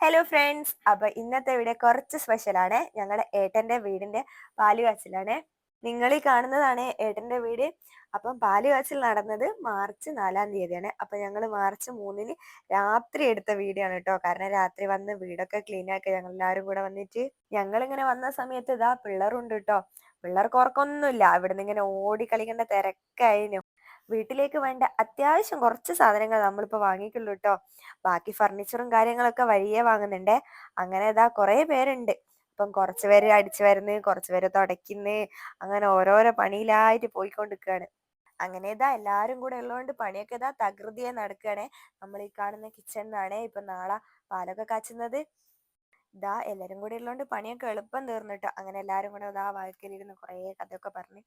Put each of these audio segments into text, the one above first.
Hello friends, അപ്പൊ ഇന്നത്തെ video കുറച്ച് സ്പെഷ്യലാണ്. ഞങ്ങളുടെ ഏട്ടന്റെ വീടിന്റെ പാലുകാച്ചിലാണ്. നിങ്ങൾ ഈ കാണുന്നതാണ് ഏട്ടന്റെ വീട്. അപ്പം പാലുകാച്ചിൽ നടന്നത് മാർച്ച് 4-ാം തീയതിയാണ്. അപ്പൊ ഞങ്ങൾ മാർച്ച് 3-ന് രാത്രി എടുത്ത വീഡിയോ ആണ് കേട്ടോ. കാരണം രാത്രി വന്ന് വീടൊക്കെ ക്ലീൻ ആക്കി ഞങ്ങൾ എല്ലാവരും കൂടെ വന്നിട്ട് ഞങ്ങളിങ്ങനെ വന്ന സമയത്ത് ഇതാ പിള്ളേരുണ്ട് കേട്ടോ. പിള്ളേർക്ക് ഉറക്കൊന്നുമില്ല. ഇവിടുന്ന് ഇങ്ങനെ ഓടി കളിക്കേണ്ട തിരക്കായിരുന്നു. വീട്ടിലേക്ക് വേണ്ട അത്യാവശ്യം കുറച്ച് സാധനങ്ങൾ നമ്മളിപ്പോ വാങ്ങിക്കുള്ളൂ കേട്ടോ. ബാക്കി ഫർണിച്ചറും കാര്യങ്ങളൊക്കെ വഴിയേ വാങ്ങുന്നുണ്ടേ. അങ്ങനെ ഇതാ കുറെ പേരുണ്ട്. അപ്പം കുറച്ച് പേര് അടിച്ചു വരുന്ന്, കുറച്ച് പേര് തുടയ്ക്കുന്ന്, അങ്ങനെ ഓരോരോ പണിയിലായിട്ട് പോയിക്കൊണ്ടിരിക്കുകയാണ്. അങ്ങനെ ഇതാ എല്ലാരും കൂടെ ഉള്ളതുകൊണ്ട് പണിയൊക്കെ ഇതാ തകൃതിയെ നടക്കുകയാണെ. നമ്മൾ ഈ കാണുന്ന കിച്ചണിനാണ് ഇപ്പൊ നാളെ പാലൊക്കെ കാച്ചുന്നത്. ഇതാ എല്ലാരും കൂടെ ഉള്ളതുകൊണ്ട് പണിയൊക്കെ എളുപ്പം തീർന്നിട്ടോ. അങ്ങനെ എല്ലാരും കൂടെ ഇതാ വാഴക്കലിരുന്ന് കുറേ കഥയൊക്കെ പറഞ്ഞ്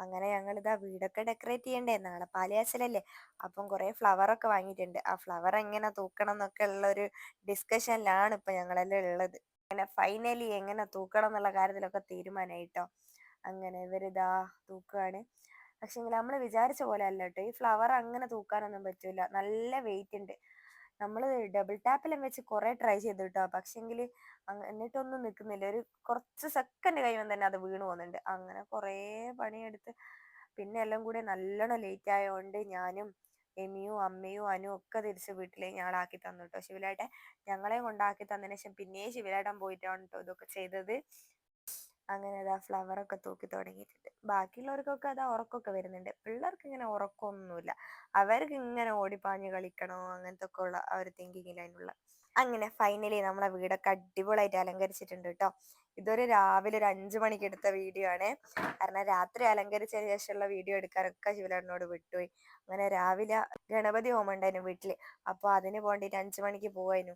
അങ്ങനെ ഞങ്ങൾ ഇതാ വീടൊക്കെ ഡെക്കറേറ്റ് ചെയ്യണ്ടേ, നാളെ പാലുകാച്ചലല്ലേ. അപ്പം കുറെ ഫ്ലവർ ഒക്കെ വാങ്ങിയിട്ടുണ്ട്. ആ ഫ്ലവർ എങ്ങനെ തൂക്കണം എന്നൊക്കെ ഉള്ള ഒരു ഡിസ്കഷനിലാണ് ഇപ്പൊ ഞങ്ങളെല്ലാം ഉള്ളത്. അങ്ങനെ ഫൈനലി എങ്ങനെ തൂക്കണം എന്നുള്ള കാര്യത്തിലൊക്കെ തീരുമാനമായിട്ടോ. അങ്ങനെ ഇവരിതാ തൂക്കുകയാണ്. പക്ഷെങ്കിൽ നമ്മൾ വിചാരിച്ച പോലെ അല്ല കേട്ടോ. ഈ ഫ്ലവർ അങ്ങനെ തൂക്കാനൊന്നും പറ്റൂല, നല്ല വെയിറ്റ് ഉണ്ട്. നമ്മൾ ഡബിൾ ടാപ്പിലും വെച്ച് കുറെ ട്രൈ ചെയ്തു കേട്ടോ. പക്ഷെങ്കിൽ എന്നിട്ടൊന്നും നിൽക്കുന്നില്ല. ഒരു കുറച്ച് സെക്കൻഡ് കഴിയുമ്പോൾ തന്നെ അത് വീണ് പോകുന്നുണ്ട്. അങ്ങനെ കുറേ പണിയെടുത്ത് പിന്നെ എല്ലാം കൂടെ നല്ലോണം ലേറ്റ് ആയതുകൊണ്ട് ഞാനും എമിയും അമ്മയും അനു ഒക്കെ തിരിച്ച് വീട്ടിലേക്ക് ഞങ്ങളാക്കി തന്നു കേട്ടോ. ശിവലേട്ടൻ ഞങ്ങളെയും കൊണ്ടാക്കി തന്നതിന് ശേഷം പിന്നെയും ശിവലേട്ടൻ പോയിട്ടാണ് കേട്ടോ ഇതൊക്കെ ചെയ്തത്. അങ്ങനെ അതാ ഫ്ലവർ ഒക്കെ തൂക്കി തുടങ്ങിയിട്ടുണ്ട്. ബാക്കിയുള്ളവർക്കൊക്കെ അതാ ഉറക്കമൊക്കെ വരുന്നുണ്ട്. പിള്ളേർക്ക് ഇങ്ങനെ ഉറക്കമൊന്നുമില്ല. അവർക്ക് ഇങ്ങനെ ഓടിപ്പാഞ്ഞ് കളിക്കണോ അങ്ങനത്തെ ഒക്കെ ഉള്ള ആ ഒരു തിങ്കിങ്ങിലുള്ള. അങ്ങനെ ഫൈനലി നമ്മളെ വീടൊക്കെ അടിപൊളിയായിട്ട് അലങ്കരിച്ചിട്ടുണ്ട് കേട്ടോ. ഇതൊരു രാവിലെ ഒരു 5 മണിക്ക് എടുത്ത വീഡിയോ ആണ്. കാരണം രാത്രി അലങ്കരിച്ചതിന് ശേഷമുള്ള വീഡിയോ എടുക്കാനൊക്കെ ശിവലേട്ടനോട് വിട്ടുപോയി. അങ്ങനെ രാവിലെ ഗണപതി ഹോമം ഉണ്ടായിരുന്നു വീട്ടില്. അപ്പൊ അതിന് പോണ്ടിട്ട് 5 മണിക്ക് പോവായിരുന്നു.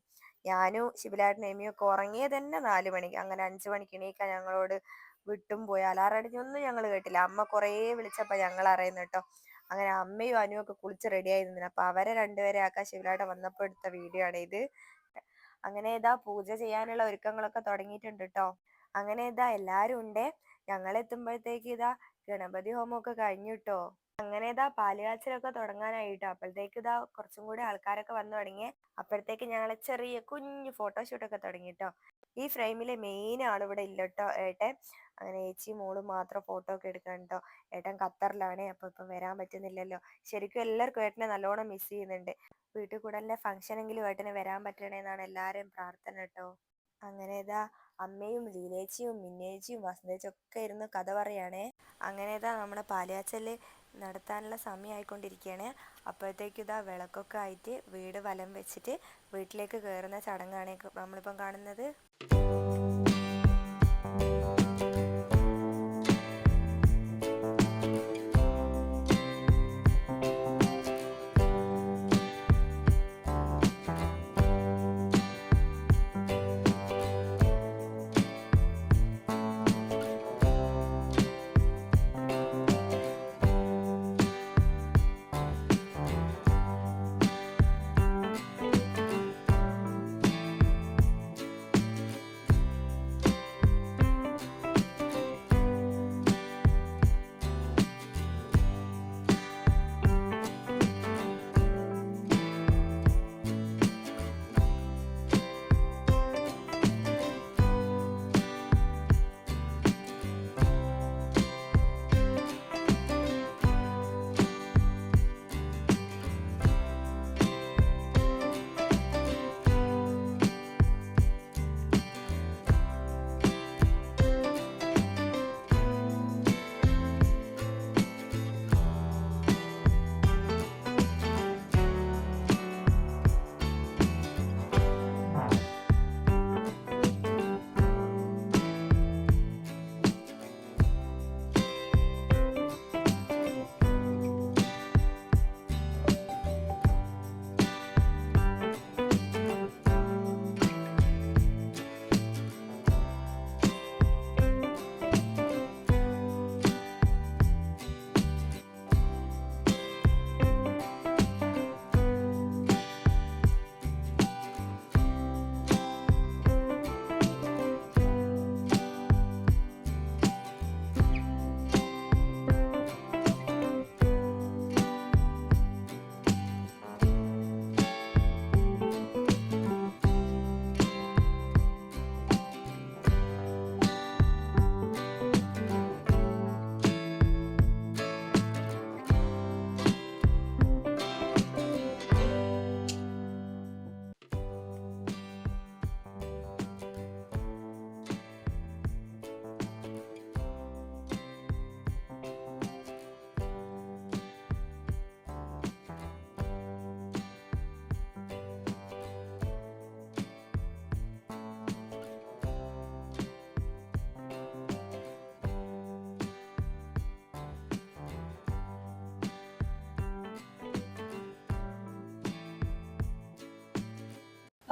ഞാനും ശിവലേട്ടനും എമിയും ഒക്കെ ഉറങ്ങിയത് തന്നെ 4 മണിക്ക്. അങ്ങനെ 5 മണിക്ക് എണീക്കാൻ ഞങ്ങളോട് വിട്ടും പോയി. അലാറം അടിഞ്ഞൊന്നും ഞങ്ങൾ കേട്ടില്ല. അമ്മ കുറേ വിളിച്ചപ്പോ ഞങ്ങൾ അറിയുന്നു കേട്ടോ. അങ്ങനെ അമ്മയും അനുവും ഒക്കെ കുളിച്ച് റെഡി ആയിരുന്നു. അപ്പൊ അവരെ രണ്ടുപേരെ ആക്കാൻ ശിവലേട്ടൻ വന്നപ്പോ എടുത്ത വീഡിയോ ആണ് ഇത്. അങ്ങനെ ഇതാ പൂജ ചെയ്യാനുള്ള ഒരുക്കങ്ങളൊക്കെ തുടങ്ങിയിട്ടുണ്ട് കേട്ടോ. അങ്ങനെ ഇതാ എല്ലാരും ഉണ്ടേ. ഞങ്ങൾ എത്തുമ്പോഴത്തേക്ക് ഇതാ ഗണപതി ഹോമം ഒക്കെ കഴിഞ്ഞു കേട്ടോ. അങ്ങനെ ഇതാ പാലുകാച്ചലൊക്കെ തുടങ്ങാനായിട്ടോ. അപ്പോഴത്തേക്ക് ഇതാ കുറച്ചും കൂടി ആൾക്കാരൊക്കെ വന്നു തുടങ്ങിയേ. അപ്പോഴത്തേക്ക് ഞങ്ങളെ ചെറിയ കുഞ്ഞു ഫോട്ടോഷൂട്ടൊക്കെ തുടങ്ങി കേട്ടോ. ഈ ഫ്രെയിമിലെ മെയിൻ ആളിവിടെ ഇല്ല കേട്ടോ, ഏട്ടൻ. അങ്ങനെ ഏച്ചി മോളും മാത്രം ഫോട്ടോ ഒക്കെ എടുക്കാൻ കേട്ടോ. ഏട്ടൻ ഖത്തറിലാണ്. അപ്പൊ ഇപ്പം വരാൻ പറ്റുന്നില്ലല്ലോ. ശരിക്കും എല്ലാവർക്കും ഏട്ടനെ നല്ലോണം മിസ് ചെയ്യുന്നുണ്ട്. വീട്ടിൽ കൂടലിന്റെ ഫംഗ്ഷനെങ്കിലും ഏട്ടന് വരാൻ പറ്റണേന്നാണ് എല്ലാവരും പ്രാർത്ഥന കേട്ടോ. അങ്ങനെ ഇതാ അമ്മയും ലീലേച്ചിയും മിന്നേച്ചിയും വസന്തേച്ചും ഒക്കെ ഇരുന്ന് കഥ പറയാണേ. അങ്ങനെ ഇതാ നമ്മുടെ പാലുകാച്ചല് നടത്താനുള്ള സമയമായിക്കൊണ്ടിരിക്കുകയാണ്. അപ്പോഴത്തേക്കും ഇതാ വിളക്കൊക്കെ ആയിട്ട് വീട് വലം വെച്ചിട്ട് വീട്ടിലേക്ക് കയറുന്ന ചടങ്ങാണ് നമ്മളിപ്പം കാണുന്നത്.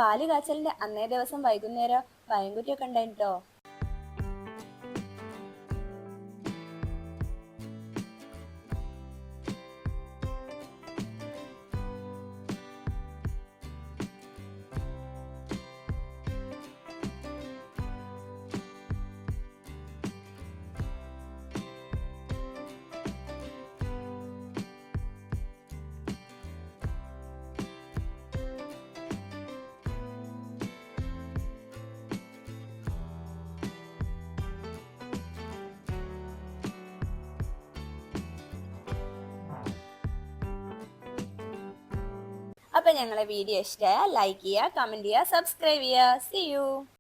പാല് കാച്ചലിന്റെ അന്നേ ദിവസം വൈകുന്നേരം പഴംകുറ്റിയൊക്കെ ഉണ്ടായിട്ടോ. അപ്പൊ ഞങ്ങളെ വീഡിയോ ഇഷ്ടമായ ലൈക്ക് ചെയ്യുക, കമന്റ് ചെയ്യുക, സബ്സ്ക്രൈബ് ചെയ്യുക. See you.